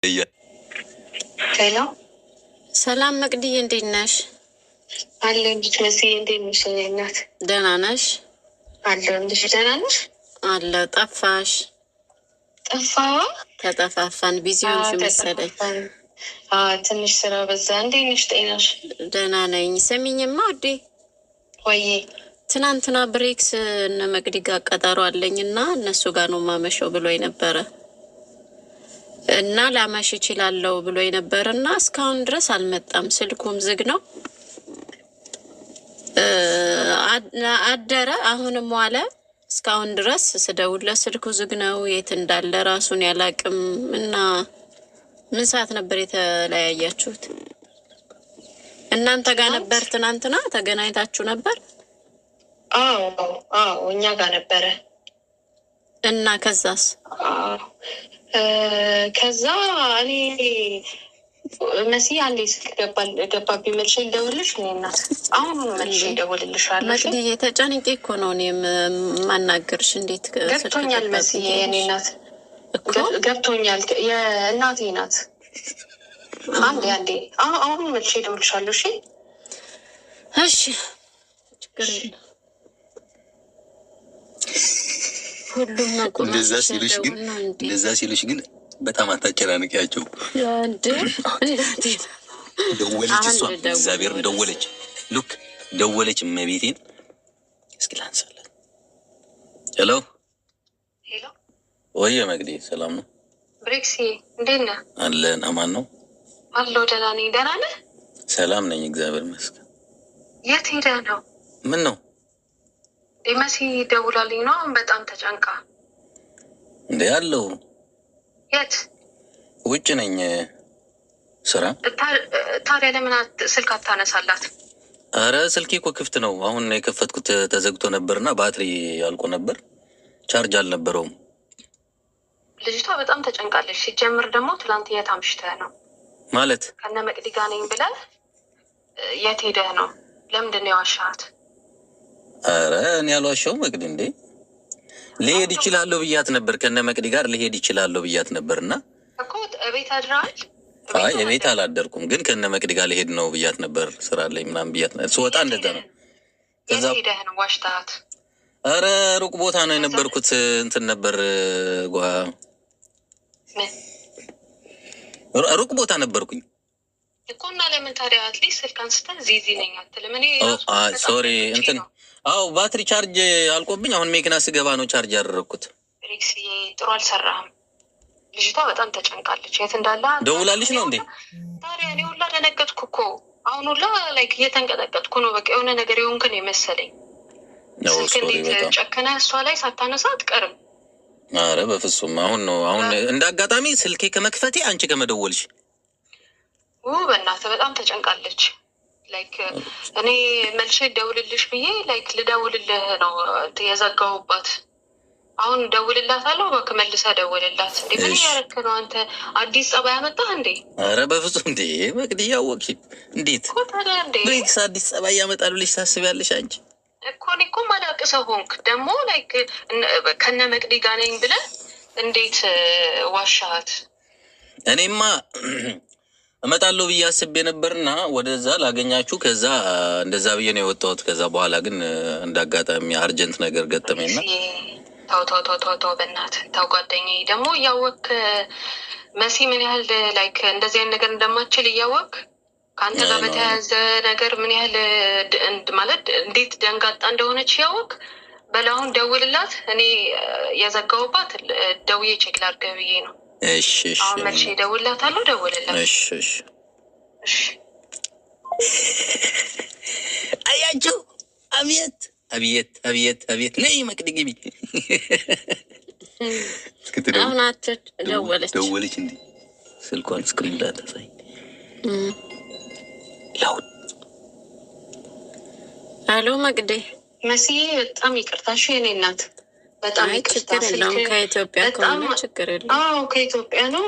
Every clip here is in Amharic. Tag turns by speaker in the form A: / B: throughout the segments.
A: ሄሎ
B: ሰላም መቅድዬ፣ እንዴት ነሽ?
A: አለ እንዴት መሲ፣ እንዴት ነሽ? እናት
B: ደህና ነሽ?
A: አለ እንዴት ደህና ነሽ?
B: አለ። ጠፋሽ? ተጠፋፋን። ቢዚ ሆንሽ መሰለኝ።
A: ትንሽ ስራ በዛ። እንዴት ነሽ? ጤናሽ?
B: ደህና ነኝ። ሰሚኝማ ወዴ
A: ወይ
B: ትናንትና ብሬክስ እነ መቅዲ ጋር ቀጠሮ አለኝና እነሱ ጋር ነው ማመሸው ብሎ ነበረ እና ላመሽ ይችላለው ብሎ ነበርና እስካሁን ድረስ አልመጣም። ስልኩም ዝግ ነው አደረ። አሁንም ዋለ። እስካሁን ድረስ ስደውልለት ስልኩ ዝግ ነው። የት እንዳለ ራሱን ያላቅም። እና ምን ሰዓት ነበር የተለያያችሁት? እናንተ ጋር ነበር? ትናንትና ተገናኝታችሁ ነበር?
A: አዎ እኛ ጋር ነበረ።
B: እና ከዛስ?
A: ከዛ እኔ መሲ አንዴ ስልክ ገባብኝ። መልሼ ልደውልልሽ እኔ እናት አሁን መልሼ ልደውልልሻለሁ።
B: መቅዲዬ ተጨንቄ እኮ ነው እኔ የማናገርሽ። እንዴት
A: ገብቶኛል መሲ፣ የእኔ እናት ገብቶኛል። የእናቴ ናት። አንዴ አሁን መልሼ ልደውልልሻለሁ።
B: እሺ ችግር የለም። ሁሉም
C: እንደዛ ሲልሽ ግን በጣም አታጨናንቂያቸው። ደወለች፣ እሷ እግዚአብሔር ደወለች። ሉክ ደወለች። እመቤቴን እስኪ ላንሳለን። ሄሎ ወይ መቅዲ፣ ሰላም ነው?
A: ብሬክሲ እንዴት ነህ?
C: አለን። አማን ነው
A: አለው። ደህና ነኝ። ደህና ነህ?
C: ሰላም ነኝ እግዚአብሔር ይመስገን።
A: የት ሄደህ ነው?
C: ምን ነው?
A: መሲ ደውላልኝ ነው። በጣም ተጨንቃ
C: እንደ ያለው።
A: የት?
C: ውጭ ነኝ ስራ።
A: ታዲያ ለምን ስልክ አታነሳላት?
C: አረ ስልኬ እኮ ክፍት ነው። አሁን የከፈትኩት ተዘግቶ ነበርና ባትሪ አልቆ ነበር፣ ቻርጅ አልነበረውም።
A: ልጅቷ በጣም ተጨንቃለች። ሲጀምር ደግሞ ትላንት የት አምሽተህ ነው?
C: ማለት
A: ከነ መቅዲ ጋር ነኝ ብለህ የት ሄደህ ነው? ለምንድን ነው የዋሻት?
C: አረ እኔ ያልዋሻው መቅዲ፣ እንዴ ልሄድ ይችላለሁ ብያት ነበር። ከነ መቅዲ ጋር ልሄድ ይችላለሁ ብያት ነበርና
A: እኮ ቤት አድረሃል?
C: አይ ቤት አላደርኩም፣ ግን ከነ መቅዲ ጋር ልሄድ ነው ብያት ነበር። ስራ ላይ ምናምን ብያት ነበር። ስወጣ እንደዛ ነው።
A: ከዛ ሄደህ ነው ዋሽታት?
C: አረ ሩቅ ቦታ ነው የነበርኩት። እንትን ነበር ሩቅ ቦታ ነበርኩኝ
A: እኮ። እና ለምን ታዲያ አትሊስት ስልክ አንስተህ ዚዚ ነኝ አትልም? እኔ
C: ሶሪ እንትን ባትሪ ቻርጅ አልቆብኝ አሁን መኪና ስገባ ነው ቻርጅ ያደረግኩት።
A: ሪክስዬ ጥሩ አልሰራህም። ልጅቷ በጣም ተጨንቃለች። የት እንዳለ
C: ደውላልሽ ነው እንዴ?
A: ታዲያ እኔ ሁላ ደነገጥኩ እኮ። አሁን ሁላ ላይክ እየተንቀጠቀጥኩ ነው። በቃ የሆነ ነገር የሆንክን የመሰለኝ። ስልክ እንዴት ጨክነህ እሷ ላይ ሳታነሳ አትቀርም?
C: አረ በፍጹም። አሁን እንደ አጋጣሚ ስልኬ ከመክፈቴ አንቺ ከመደወልሽ
A: በእናትህ በጣም ተጨንቃለች። ላይክ እኔ መልሼ ደውልልሽ ብዬ ላይክ ልደውልልህ ነው የዘጋሁባት። አሁን ደውልላታለሁ። እባክህ መልሰህ ደውልላት። እንዴ ምን ያደረክ ነው አንተ? አዲስ ጸባይ ያመጣህ እንዴ?
C: አረ በፍጹም እንዴ መቅዲ፣ ያወቅሽ እንዴት ብሬክስ አዲስ ጸባይ ያመጣል ብለሽ ታስቢያለሽ አንቺ?
A: እኮ እኔ እኮ ማላቅ ሰው ሆንክ ደግሞ። ላይክ ከነ መቅዲ ጋር ነኝ ብለህ እንዴት ዋሻት?
C: እኔማ እመጣለሁ ብዬ አስቤ ነበርና ወደዛ ላገኛችሁ፣ ከዛ እንደዛ ብዬ ነው የወጣሁት። ከዛ በኋላ ግን እንዳጋጣሚ አርጀንት ነገር ገጠመኝና
A: ተው በእናትህ ተው። ጓደኛዬ ደግሞ እያወቅህ መሲ ምን ያህል ላይክ እንደዚህ አይነት ነገር እንደማችል እያወቅህ ከአንተ ጋር በተያያዘ ነገር ምን ያህል ማለት እንዴት ደንጋጣ እንደሆነች እያወቅህ በላሁን ደውልላት። እኔ የዘጋሁባት ደውዬ ቼክ ላድርገህ ብዬ ነው።
C: እሺ
A: አሁን መልሼ እደውልላታለሁ። ደውልላት።
C: እሺ አያችሁ። አብየት ነይ መቅዲ ግቢ። ደወለች እንዴ? ስልኳን ስክሪን ላታሳይ ላውድ።
B: አሎ መቅዲ።
A: መሲ በጣም ይቅርታሽ የኔ እናት፣ በጣም ይቅርታ።
B: ከኢትዮጵያ ከሆነ ችግር የለም።
A: ከኢትዮጵያ ነው።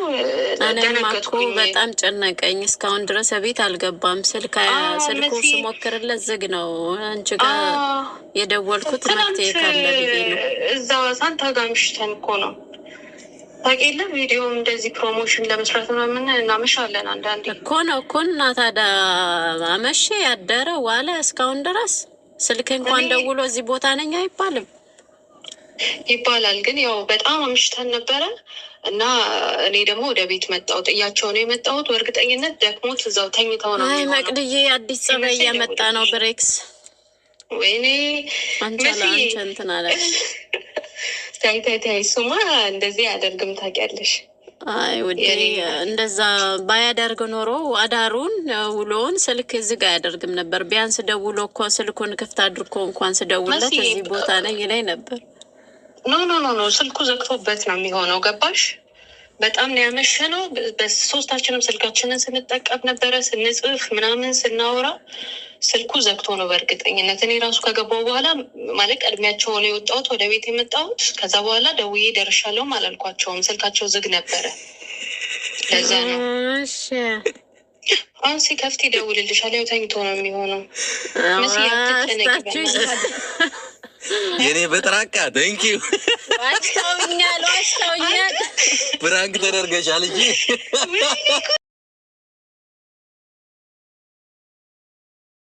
B: ደነገጥኩ። በጣም ጨነቀኝ። እስካሁን ድረስ ቤት አልገባም። ስልኩ ስሞክርለት ዝግ ነው። አንቺ ጋር የደወልኩት መፍትሄ ካለ ብዬ ነው።
A: እዛ ሳንታ ጋር ምሽተን እኮ ነው ታውቂለ ቪዲዮ እንደዚህ ፕሮሞሽን ለመስራት ምናምን እናመሻለን አንዳንዴ
B: እኮ ነው እኮ። እና ታዲያ አመሸ ያደረ ዋለ እስካሁን ድረስ ስልክ እንኳን ደውሎ እዚህ ቦታ ነኝ አይባልም
A: ይባላል። ግን ያው በጣም አምሽተን ነበረ እና እኔ ደግሞ ወደ ቤት መጣሁ። ጥያቸው ነው የመጣሁት። በእርግጠኝነት ደክሞት እዛው ተኝተው ነው።
B: አይ መቅድዬ አዲስ ጸባይ እያመጣ ነው ብሬክስ።
A: ወይኔ
B: አንቺ እንትን አለሽ።
A: ታይ እሱማ እንደዚህ አያደርግም ታውቂያለሽ።
B: አይ ውዴ እንደዛ ባያደርግ ኖሮ አዳሩን ውሎውን ስልክ ዝግ አያደርግም ነበር። ቢያንስ ደውሎ እኮ ስልኩን ክፍት አድርጎ እንኳን ስደውለት እዚህ ቦታ ነኝ ላይ ነበር።
A: ኖ ስልኩ ዘግቶበት ነው የሚሆነው። ገባሽ? በጣም ነው ያመሸነው። በሶስታችንም ስልካችንን ስንጠቀም ነበረ፣ ስንጽፍ ምናምን ስናወራ ስልኩ ዘግቶ ነው በእርግጠኝነት። እኔ ራሱ ከገባው በኋላ ማለት ቀድሚያቸው ነው የወጣሁት ወደ ቤት የመጣሁት። ከዛ በኋላ ደውዬ ደርሻለሁ አላልኳቸውም፣ ስልካቸው ዝግ ነበረ። ለዛ ነው አሁን ሲከፍት ይደውልልሻል። ያው ተኝቶ ነው የሚሆነው።
C: የኔ በጥራቃ ቴንኪው
B: ዋሽታውኛል
C: ብራንክ ተደርገሻል እንጂ